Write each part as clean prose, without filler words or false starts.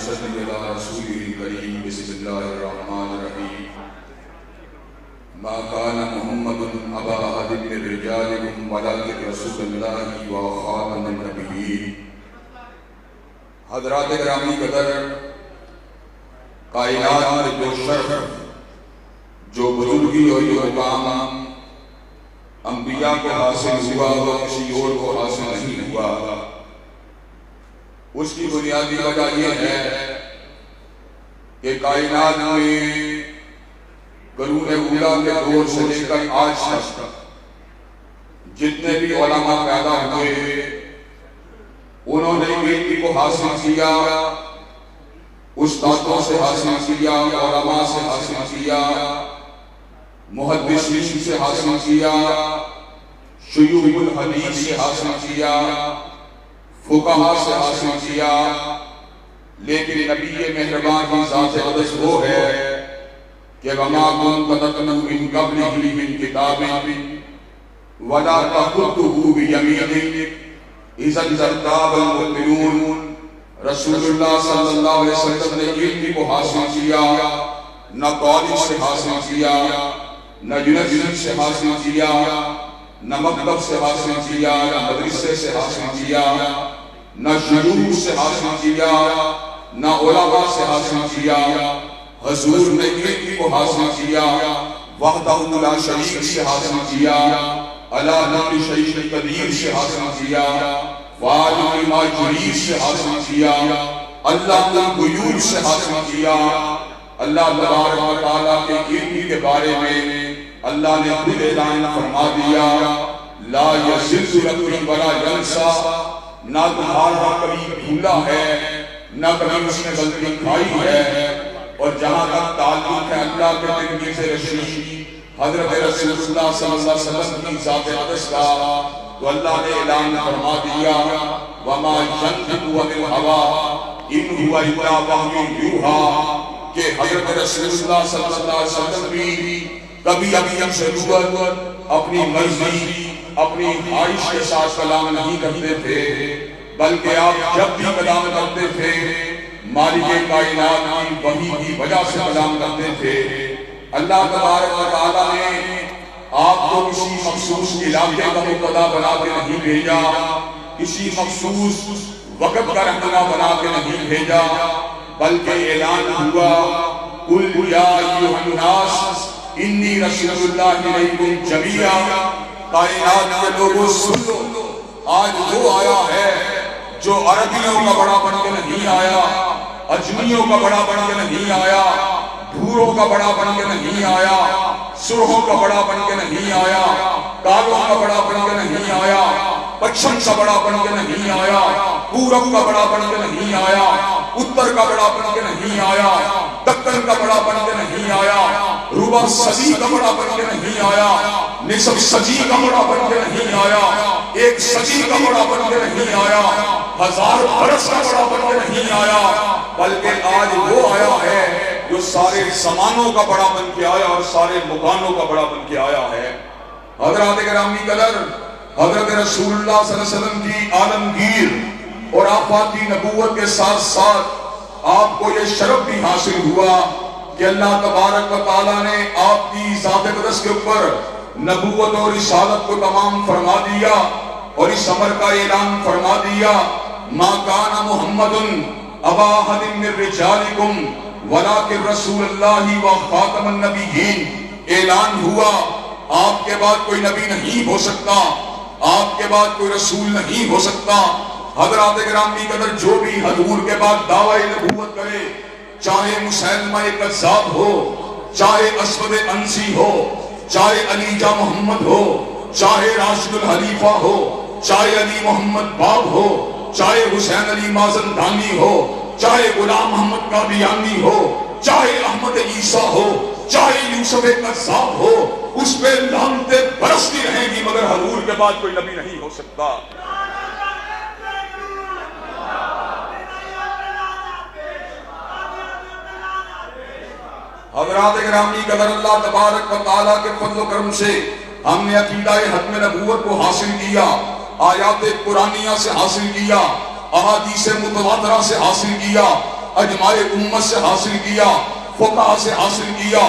نصلي على رسوله الكريم بسم الله الرحمن الرحيم ما كان محمد أبا أحد من رجالكم ولكن رسول الله وخاتم النبيين. حضرات گرامی قدر، کائنات میں جو شرف، جو بزرگی اور جو مقام انبیاء کو حاصل ہوا وہ کسی اور کو حاصل نہیں ہوا، اس کی بنیادی وجہ یہ ہے کہ کائنات میں قرون اولیٰ کے دور سے لے کر آج تک جتنے بھی علماء پیدا ہوئے انہوں نے علم کو حاصل کیا، استادوں سے حاصل کیا، علماء سے حاصل کیا، محدثین سے حاصل کیا، شیوخ الحدیث سے حاصل کیا، فقہاء سے حاصل کیا. لیکن نبی مہربان کی ذات اقدس وہ ہے کہ وَمَا كُنْتَ تَتْلُو مِنْ قَبْلِهِ مِنْ كِتَابٍ وَلَا تَخُطُّهُ بِيَمِينِكَ إِذًا لَارْتَابَ الْمُبْطِلُونَ. رسول اللہ صلی اللہ علیہ وسلم نے علم کو حاصل کیا، نہ کالج سے حاصل کیا، نہ یونیورسٹی سے حاصل کیا، نہ مکتب سے حاصل کیا، نہ مدرسے سے حاصل کیا، نہ شیوخ سے حاصل کیا، نہ علماء سے حاصل کیا. حضور نے علم کو حاصل کیا وحدہ لا شریک سے حاصل کیا، علی کل شیء قدیر سے حاصل کیا، وعالم ما یرید سے حاصل کیا، اللہ الغیوب سے حاصل کیا. اللہ تبارک و تعالیٰ کے علم کے بارے میں اللہ نے خود اعلان فرما دیا، لا یضل ربی ولا ینسیٰ. نہ تمہارا کبھی بھولا ہے، نہ کبھی اس نے غلطی کھائی ہے. اور جہاں تک تعلق ہے اللہ کے نبی سے رشید حضرت رسول اللہ صلی اللہ علیہ وسلم کی ذات اقدس کا، تو اللہ نے اعلان فرما دیا وَمَا يَنطِقُ عَنِ الْهَوَىٰ إِنْ هُوَ إِلَّا وَحْيٌ يُوحَىٰ. کہ حضرت رسول اللہ صلی اللہ علیہ وسلم بھی کبھی اپنی ضرورت، اپنی مرضی، اپنی خواہش کے ساتھ کلام نہیں کرتے تھے، بلکہ آپ جب بھی کلام کرتے تھے مالک کائنات کی وحی کی وجہ سے کلام کرتے تھے. اللہ تبارک و تعالیٰ نے آپ کو کسی مخصوص علاقے کا مبتدا بنا کے نہیں بھیجا، کسی مخصوص وقت کا رہنما بنا کے نہیں بھیجا، بلکہ اعلان ہوا قُلْ يَا أَيُّهَا النَّاسُ إِنِّي رَسُولُ اللَّهِ إِلَيْكُمْ جَمِيعًا. کائنات کے لوگوں سن لو، آج وہ آیا ہے جو عربیوں کا بڑا بن کے نہیں آیا، اجمیوں کا بڑا بن کے نہیں آیا، بھوروں کا بڑا بن کے نہیں آیا، سرخوں کا بڑا بن کے نہیں آیا، کالوں کا بڑا بن کے نہیں آیا، پچھم کا بڑا بن کے نہیں آیا، پورب کا بڑا بن کے نہیں آیا، اتر کا بڑا بن کے نہیں آیا، دکن کا بڑا بن کے نہیں آیا، ربع صدی کا بڑا بن کے نہیں آیا، نصف صدی کا بڑا بن کے نہیں آیا، ایک صدی کا بڑا بن کے نہیں آیا، 1000 برس کا بڑا بن کے نہیں آیا، بلکہ آج وہ آیا ہے جو سارے زمانوں کا بڑا بن کے آیا اور سارے مکانوں کا بڑا بن کے آیا ہے. حضرات گرامی قدر، حضرت رسول اللہ صلی اللہ علیہ وسلم کی عالمگیر اور آفات کی نبوت کے ساتھ ساتھ آپ کو یہ شرف بھی حاصل ہوا کہ اللہ تبارک و تعالیٰ نے آپ کی ذات اقدس کے اوپر نبوت اور رسالت کو تمام فرما دیا اور اس امر کا اعلان فرما دیا ما کان محمد ابا احد من رجالکم ولکن رسول اللہ و خاتم النبیین. اعلان ہوا آپ کے بعد کوئی نبی نہیں ہو سکتا، آپ کے بعد کوئی رسول نہیں ہو سکتا. حضرات گرامی قدر، جو بھی حضور کے بعد دعوی نبوت کرے، چاہے مسیلمہ کذاب ہو، چاہے اسود انسی ہو، چاہے علی جا محمد ہو، چاہے راشد الحلیفہ ہو، چاہے علی محمد باب ہو، چاہے حسین علی مازندانی ہو، چاہے غلام محمد قادیانی ہو، چاہے احمد عیسیٰ ہو، چاہے یوسف کذاب ہو، اس پہ لعنتیں برستی رہیں گی، مگر حضور کے بعد کوئی نبی نہیں ہو سکتا. حضرات گرامی قدر، اللہ تبارک و تعالیٰ کے فضل و کرم سے ہم نے عقیدہ ختم نبوت کو حاصل کیا، آیات قرآنیہ سے حاصل کیا، احادیث متواترہ سے حاصل کیا. اجماع امت سے حاصل کیا، فقہاء سے حاصل کیا،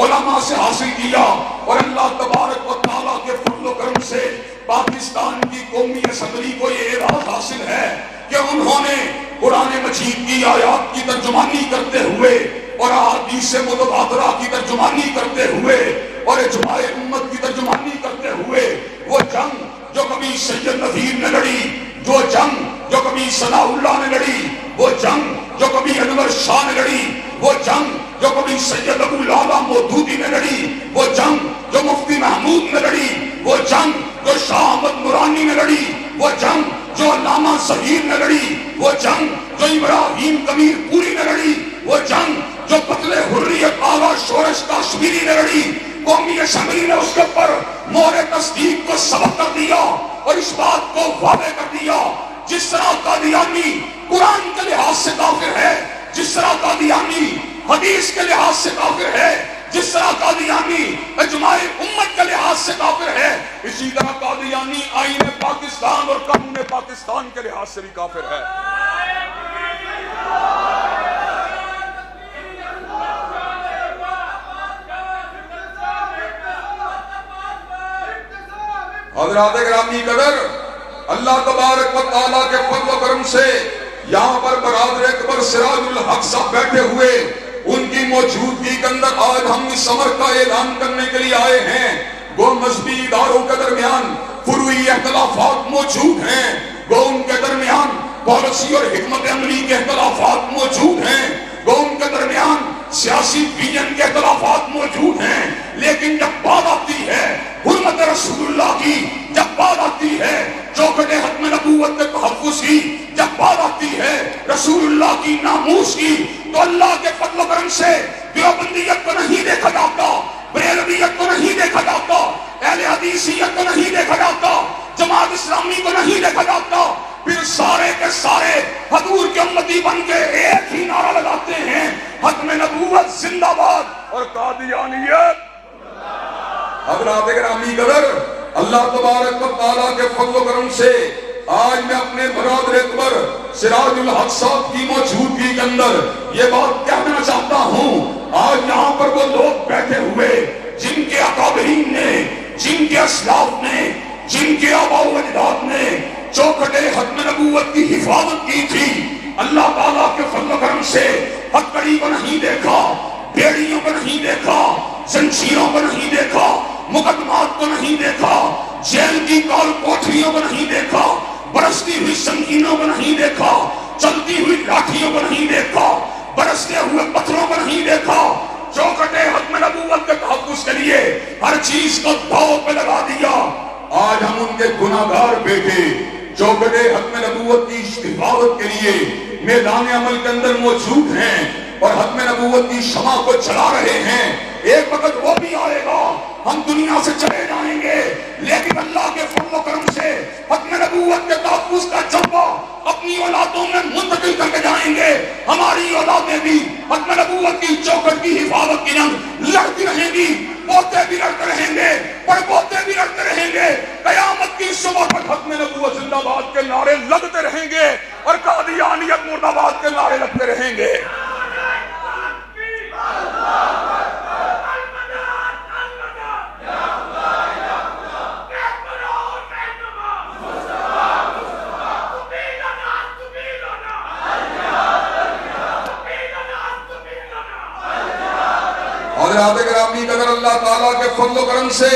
علماء سے حاصل کیا، اور اللہ تبارک و تعالیٰ کے فضل و کرم سے پاکستان کی قومی اسمبلی کو یہ اعزاز حاصل ہے کہ انہوں نے قرآن مجید کی آیات کی ترجمانی کرتے ہوئے اور احادیث متواترہ کی ترجمانی کرتے ہوئے اور اجماع امت کی ترجمانی کرتے ہوئے وہ جنگ جو کبھی سید نذیر نے لڑی، جو جنگ جو کبھی ثناء اللہ نے لڑی، وہ جنگ جو کبھی انور شاہ نے لڑی، وہ جنگ جو کبھی سید ابو العلا مودودی نے لڑی، وہ جنگ جو مفتی محمود نے لڑی، وہ جنگ جو شاہ احمد نورانی نے لڑی، وہ جنگ جو علامہ ظہیر نے لڑی، وہ جنگ جو ابراہیم کبیر پوری نے لڑی، وہ جنگ جو قتل حریت آغا شورش کاشمیری نے لڑی، قومی اسمبلی نے اس کے اوپر مہر تصدیق کو سبق کر دیا اور اس بات کو واضح کر دیا جس طرح قادیانی قرآن کے لحاظ سے کافر ہے، جس طرح قادیانی حدیث کے لحاظ سے کافر ہے، جس طرح قادیانی اجماع امت کے لحاظ سے کافر ہے، اسی طرح قادیانی آئین پاکستان اور قانون پاکستان کے لحاظ سے بھی کافر ہے۔ حضرات گرامی قدر، اللہ تبارک و تعالیٰ کے فضل و کرم سے یہاں پر برادر اکبر سراج الحق صاحب بیٹھے ہوئے، ان کی موجودگی کے اندر آج ہم اس امر کا اعلان کرنے کے لیے آئے ہیں۔ گو مذہبی اداروں کے درمیان فروعی اختلافات موجود ہیں، گو ان کے درمیان پالیسی اور حکمت عملی کے اختلافات موجود ہیں، گو ان کے درمیان سیاسی ویژن کے اختلافات موجود ہیں، لیکن جب بات آتی ہے حرمت رسول اللہ کی، جب بات آتی ہے چوکھٹ ختم نبوت کے تحفظ کی، جب بات آتی ہے رسول اللہ کی ناموس کی، تو اللہ کے فضل و کرم سے دیوبندیت کو نہیں دیکھا جاتا، بریلویت کو نہیں دیکھا جاتا، اہل حدیثیت کو نہیں دیکھا جاتا، جماعت اسلامی کو نہیں دیکھا جاتا، پھر سارے کے سارے حضور کے امتی بن کے ایک ہی نعرہ لگاتے ہیں، ختم نبوت زندہ باد اور قادیانیت۔ حضرات گرامی قدر، اللہ تبارک و تعالیٰ کے فضل و کرم سے آج میں اپنے برادر اکبر سراج الحق صاحب کی موجودگی کے اندر یہ بات کہنا چاہتا ہوں، آج یہاں پر وہ لوگ بیٹھے ہوئے جن کے اکابرین نے، جن کے اسلاف نے، جن کے آباء و اجداد نے چوکھٹ ختم نبوت کی حفاظت کی تھی، اللہ تعالیٰ کے فضل و کرم سے ہتھکڑی کو نہیں دیکھا، بیڑیوں کو نہیں دیکھا، زنجیروں کو نہیں دیکھا، مقدمات کو نہیں دیکھا، جیل کی کال کوٹھریوں کو نہیں دیکھا، برستی ہوئی سنگینوں کو نہیں دیکھا، چلتی ہوئی لاٹھیوں کو نہیں دیکھا، برستے ہوئے پتھروں کو نہیں دیکھا، چوکھٹ ختم نبوت کے تحفظ کے لیے ہر چیز کو داؤ پہ لگا دیا۔ آج ہم ان کے گناہگار بیٹے چوکھٹ ختم نبوت کی حفاظت کے لیے میدان عمل کے اندر موجود ہیں اور ختم نبوت کی شمع کو چلا رہے ہیں۔ ایک وقت وہ بھی آئے گا، ہم دنیا سے چلے جائیں گے، لیکن اللہ کے فضل و کرم سے ختم نبوت کے تحفظ کا جذبہ اپنی اولادوں میں منتقل کر کے جائیں گے۔ ہماری اولادیں بھی ختم نبوت کی چوکھٹ کی حفاظت کی جنگ لڑتی رہیں گی، پوتے بھی لڑتے رہیں گے، پڑپوتے بھی لڑتے رہیں گے، قیامت کی صبح پر ختم نبوت زندہ باد کے نعرے لگتے رہیں گے اور قادیانیت مرد آباد کے نعرے لگتے رہیں گے۔ حضرات گرامی قدر، اللہ تعالیٰ کے فضل و کرم سے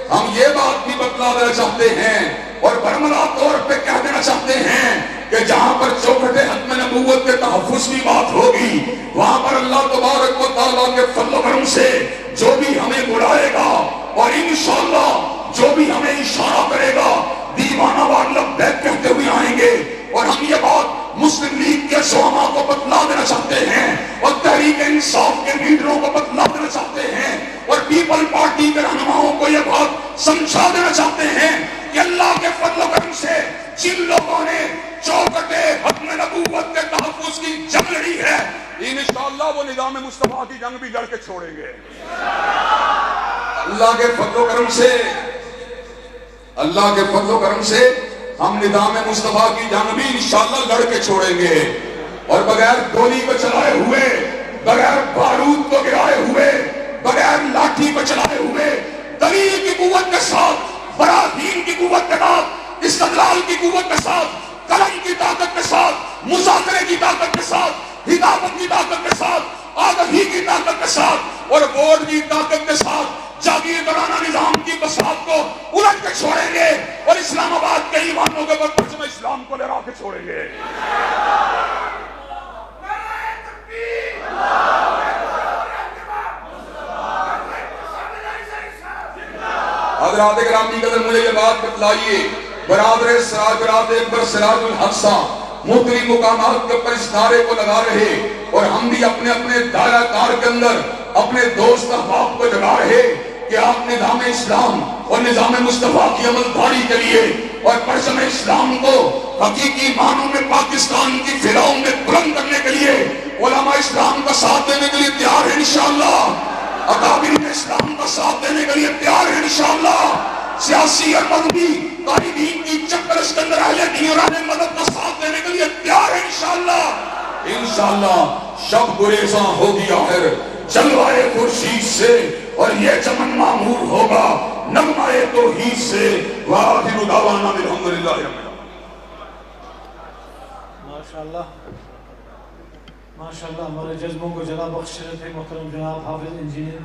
ہم یہ بات بھی بتلا دینا چاہتے ہیں اور برملا طور پہ کہہ دینا چاہتے ہیں کہ جہاں پر چوکھٹ ختم نبوت کے تحفظ کی بات ہوگی، وہاں پر اللہ تبارک و تعالیٰ کے فضل و کرم سے جو بھی ہمیں بلائے گا اور انشاءاللہ جو بھی ہمیں اشارہ کرے گا، دیوانہ وار لبیک کہتے ہوئے آئیں گے۔ اور ہم یہ بات مسلم لیگ کے زعماء کو بتلا دینا چاہتے ہیں اور تحریک انصاف کے لیڈروں کو بتلا دینا چاہتے ہیں اور پیپل پارٹی کے رہنماؤں کو یہ بات سمجھا دینا چاہتے ہیں کہ اللہ کے فضل و کرم سے جن لوگوں نے چوکھٹ ختم نبوت کے تحفظ کی جنگ لڑی ہے، انشاءاللہ وہ نظام مصطفیٰ کی جنگ بھی لڑ کے چھوڑیں گے۔ اللہ کے فضل و کرم سے، اللہ کے فضل و کرم سے ہم نظام مصطفیٰ کی جنگ بھی انشاءاللہ لڑ کے چھوڑیں گے۔ اور بغیر گولی کو چلائے ہوئے، بغیر بارود کو گرائے ہوئے، بغیر لاٹھی کو چلائے ہوئے، دلیل کی قوت کے ساتھ، براہین کی قوت کے ساتھ، استدلال کی قوت کے ساتھ، قلم کی طاقت کے ساتھ، مذاکرے کی طاقت کے ساتھ، ہدایت کی طاقت کے ساتھ، آگہی کی طاقت کے ساتھ اور ووٹ کی طاقت کے ساتھ جاگیردارانہ نظام کی بساط کو الٹ کے چھوڑیں گے اور اسلام آباد کے ایوانوں کے اوپر پرچم اسلام کو لہرا کے چھوڑیں گے۔ حضرات گرامی قدر مجھے یہ بات بتلائیے، برادر سراج برادر اکبر سراج الحق مختلف مقامات کے اوپر اس نعرے کو لگا رہے اور ہم بھی اپنے اپنے دائرہ کار کے اندر اپنے دوست احباب کو لگا رہے کہ آپ نظام اسلام اور نظام مصطفیٰ کی عمل داری کے لیے اور پرچم اسلام کو حقیقی معنوں میں پاکستان کی فضاؤں میں بلند کرنے کے لیے علماء اسلام کا ساتھ دینے کے لیے تیار ہیں انشاءاللہ، اکابرین اسلام کا ساتھ دینے کے لیے تیار ہیں انشاءاللہ، سیاسی اور مذہبی قائدین کی چکر اس کے اندر اہل دین اور اہل مذہب کا ساتھ دینے کے لیے تیار ہیں انشاءاللہ۔ انشاءاللہ شب گریزاں ہوگی آخر جلوائے خورشید سے اور یہ چمن معمور ہوگا نغمہ توحید سے۔ وآخر دعوانا الحمدللہ رب العالمین۔ ماشاءاللہ ماشاءاللہ، ہمارے جذبوں کو جلا بخش رہے تھے محترم جناب حافظ انجینئر